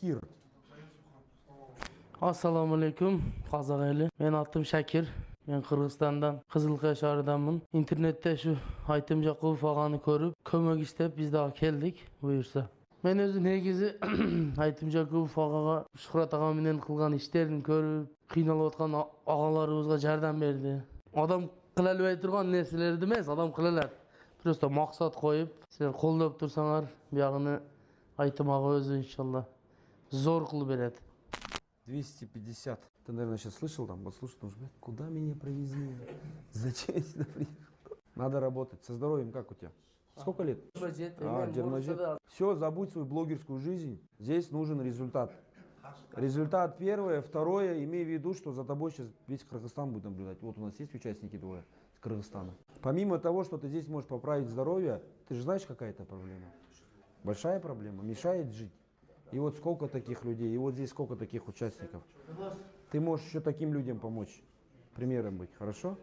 Кир. Assalamu alaikum қазақ елі. Мен атым Шакир. Мен Қырғызстандан, Қызылқия шаарыданмын. Интернетте şu Айтым Жакупов ағаны көріп, көмек істеп біз дағы келдік, бұйырса. Мен өзі негізі Айтым Жакупов ағаға Шухрат аға менен кылган иштерин көріп, кыйналып аткан агаларыбызга жардам берди. Адам кыла албай турган нерселерди эмес, адам кыла алат. Просто максат коюп, силер колдоп турсаңар, биягыны Айтым ага өзү иншалла зор кылып берет. 250. Ты, наверное, сейчас слышал там, вот слушай, думаешь, блядь, куда меня провезли? Зачем я сюда приехал? Надо работать. Со здоровьем как у тебя? Сколько лет? Дермажет. Все, забудь свою блогерскую жизнь. Здесь нужен результат. Результат первое. Второе, имей в виду, что за тобой сейчас весь Кыргызстан будет наблюдать. Вот у нас есть участники двое с Кыргызстана. Помимо того, что ты здесь можешь поправить здоровье, ты же знаешь, какая это проблема? Большая проблема, мешает жить. И вот сколько таких людей, и вот здесь сколько таких участников. Ты можешь еще таким людям помочь, примером быть, хорошо?